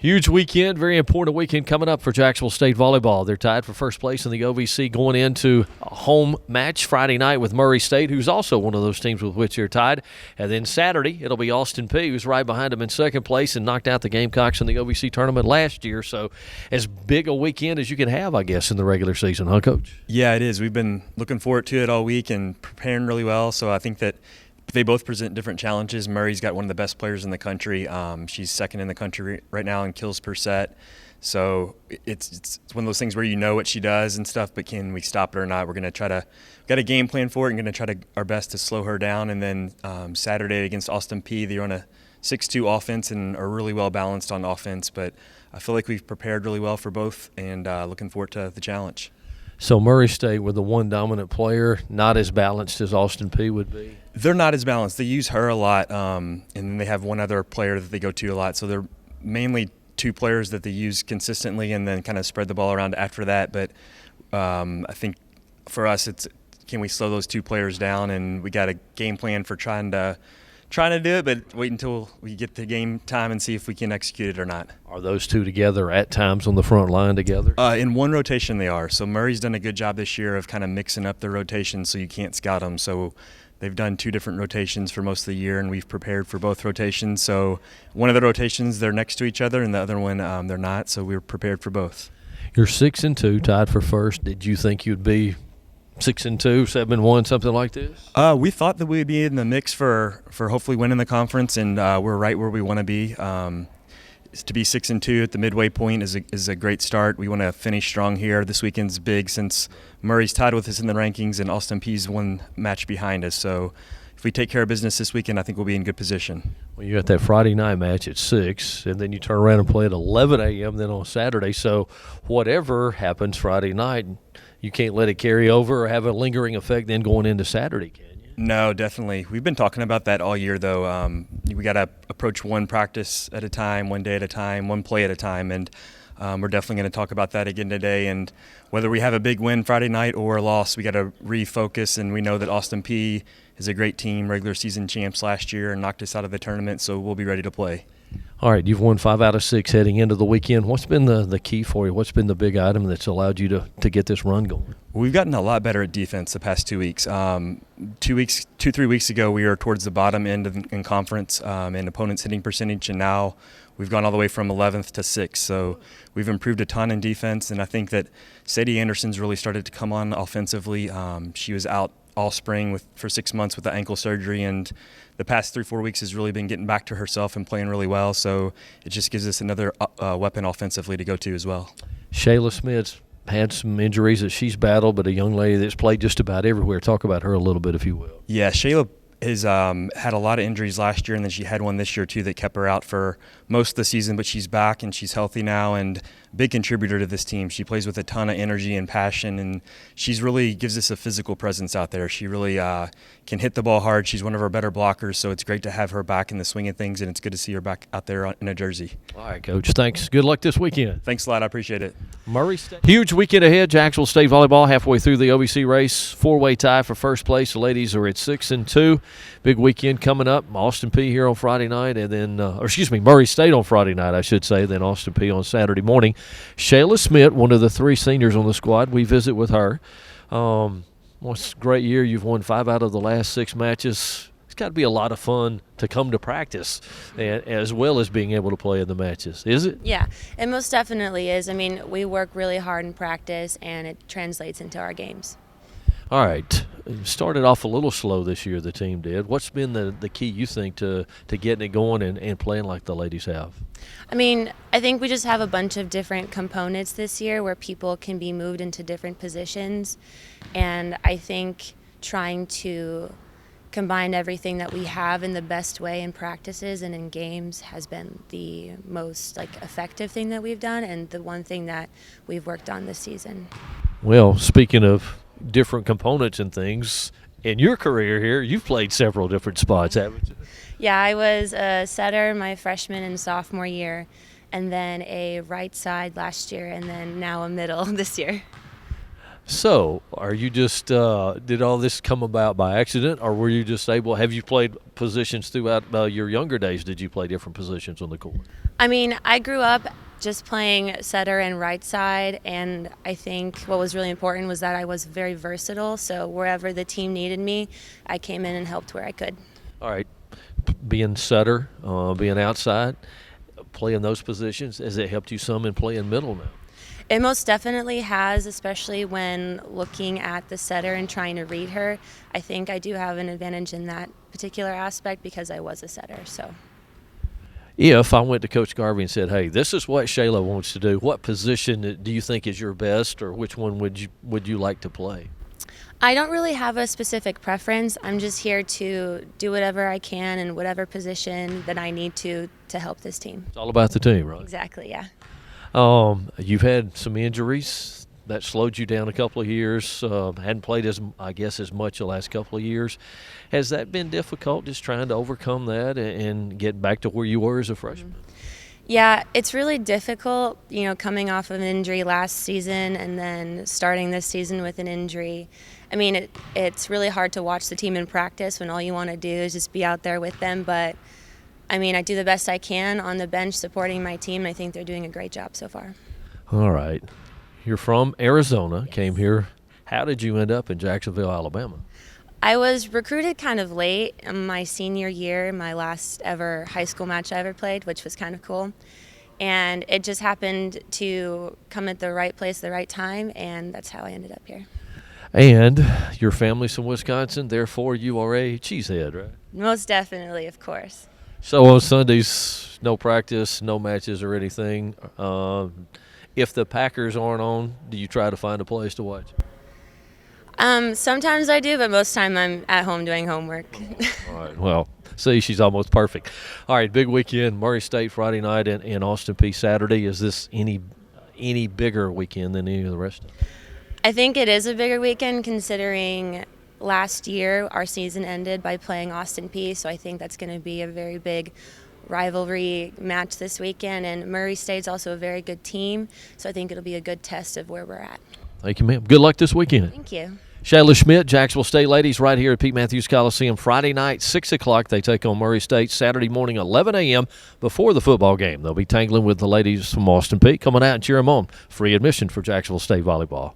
Huge weekend, very important weekend coming up for Jacksonville State Volleyball. They're tied for first place in the OVC going into a home match Friday night with Murray State, who's also one of those teams with which they're tied. And then Saturday, it'll be Austin Peay, who's right behind them in second place and knocked out the Gamecocks in the OVC tournament last year. So as big a weekend as you can have, I guess, in the regular season, huh, Coach? Yeah, it is. We've been looking forward to it all week and preparing really well. So I think that they both present different challenges. Murray's got one of the best players in the country. She's second in the country right now in kills per set. So it's one of those things where you know what she does and stuff, but can we stop it or not? We're going to got a game plan for it and going to try our best to slow her down. And then Saturday against Austin Peay, they're on a 6-2 offense and are really well balanced on offense. But I feel like we've prepared really well for both and looking forward to the challenge. So Murray State with the one dominant player, not as balanced as Austin Peay would be? They're not as balanced. They use her a lot, and then they have one other player that they go to a lot. So they're mainly two players that they use consistently and then kind of spread the ball around after that. But I think for us, it's can we slow those two players down, and we got a game plan for trying to do it, but wait until we get the game time and see if we can execute it or not. Are those two together at times on the front line together? In one rotation they are. So Murray's done a good job this year of kind of mixing up their rotations so you can't scout them. So they've done two different rotations for most of the year, and we've prepared for both rotations. So one of the rotations, they're next to each other, and the other one, they're not. So we're prepared for both. You're 6-2, tied for first. Did you think you'd be 6-2, 7-1, something like this? We thought that we'd be in the mix for hopefully winning the conference, and we're right where we want to be. To be 6-2 at the midway point is a great start. We want to finish strong here. This weekend's big since Murray's tied with us in the rankings and Austin Peay's one match behind us. So if we take care of business this weekend, I think we'll be in good position. Well, you got that Friday night match at 6, and then you turn around and play at 11 a.m. then on Saturday. So whatever happens Friday night, you can't let it carry over or have a lingering effect then going into Saturday, can you? No, definitely. We've been talking about that all year, though. We got to approach one practice at a time, one day at a time, one play at a time, and we're definitely going to talk about that again today. And whether we have a big win Friday night or a loss, we got to refocus, and we know that Austin Peay is a great team, regular season champs last year, and knocked us out of the tournament, so we'll be ready to play. All right, you've won 5 out of 6 heading into the weekend. What's been the key for you? What's been the big item that's allowed you to get this run going? We've gotten a lot better at defense the past 2 weeks. 3 weeks ago, we were towards the bottom end in conference in opponents' hitting percentage, and now we've gone all the way from 11th to 6th. So we've improved a ton in defense, and I think that Sadie Anderson's really started to come on offensively. She was out all spring for 6 months with the ankle surgery, and the past 3-4 weeks has really been getting back to herself and playing really well. So it just gives us another weapon offensively to go to as well. Shayla Schmidt's had some injuries that she's battled, but a young lady that's played just about everywhere. Talk about her a little bit, if you will. Yeah, Shayla has had a lot of injuries last year, and then she had one this year too that kept her out for most of the season, but she's back and she's healthy now and big contributor to this team. She plays with a ton of energy and passion, and she's really gives us a physical presence out there. She really can hit the ball hard. She's one of our better blockers, so it's great to have her back in the swing of things, and it's good to see her back out there in a jersey. All right, Coach. Thanks. Good luck this weekend. Thanks a lot. I appreciate it. Murray State. Huge weekend ahead. Jacksonville State Volleyball halfway through the OVC race. 4-way tie for first place. The ladies are at 6-2. Big weekend coming up. Austin Peay here on Friday night, and then, Murray State on Friday night, I should say, then Austin Peay on Saturday morning. Shayla Schmidt, one of the 3 seniors on the squad, we visit with her. It's a great year. You've won 5 out of the last 6 matches. It's got to be a lot of fun to come to practice as well as being able to play in the matches. Is it? Yeah, it most definitely is. I mean, we work really hard in practice, and it translates into our games. All right. Started off a little slow this year, the team did. What's been the key, you think, to getting it going and playing like the ladies have? I mean, I think we just have a bunch of different components this year where people can be moved into different positions. And I think trying to combine everything that we have in the best way in practices and in games has been the most effective thing that we've done, and the one thing that we've worked on this season. Well, speaking of different components and things, in your career here, you've played several different spots, haven't you? Yeah, I was a setter my freshman and sophomore year, and then a right side last year, and then now a middle this year. So, are you just did all this come about by accident, or were you just able? Have you played positions throughout your younger days? Did you play different positions on the court? I mean, I grew up just playing setter and right side, and I think what was really important was that I was very versatile. So wherever the team needed me, I came in and helped where I could. All right, being setter, being outside, playing those positions, has it helped you some in playing middle now? It most definitely has, especially when looking at the setter and trying to read her. I think I do have an advantage in that particular aspect because I was a setter. So, if I went to Coach Garvey and said, "Hey, this is what Shayla wants to do," what position do you think is your best, or which one would you like to play? I don't really have a specific preference. I'm just here to do whatever I can in whatever position that I need to help this team. It's all about the team, right? Exactly, yeah. You've had some injuries that slowed you down a couple of years. Hadn't played as much the last couple of years. Has that been difficult, just trying to overcome that and get back to where you were as a freshman? Yeah, it's really difficult, coming off of an injury last season and then starting this season with an injury. I mean, it's really hard to watch the team in practice when all you want to do is just be out there with them, but I mean, I do the best I can on the bench supporting my team, and I think they're doing a great job so far. All right. You're from Arizona, came here. How did you end up in Jacksonville, Alabama? I was recruited kind of late in my senior year, my last ever high school match I ever played, which was kind of cool. And it just happened to come at the right place at the right time, and that's how I ended up here. And your family's from Wisconsin, therefore you are a cheesehead, right? Most definitely, of course. So on Sundays, no practice, no matches or anything. If the Packers aren't on, do you try to find a place to watch? Sometimes I do, but most of the time I'm at home doing homework. All right. Well, see, she's almost perfect. All right, big weekend. Murray State Friday night and Austin Peay Saturday. Is this any bigger weekend than any of the rest of them? I think it is a bigger weekend considering last year our season ended by playing Austin Peay, so I think that's going to be a very big rivalry match this weekend. And Murray State's also a very good team, so I think it'll be a good test of where we're at. Thank you, ma'am. Good luck this weekend. Thank you. Shayla Schmidt, Jacksonville State ladies, right here at Pete Matthews Coliseum. Friday night, 6 o'clock. They take on Murray State. Saturday morning, 11 a.m. before the football game. They'll be tangling with the ladies from Austin Peay. Coming out and cheer them on. Free admission for Jacksonville State volleyball.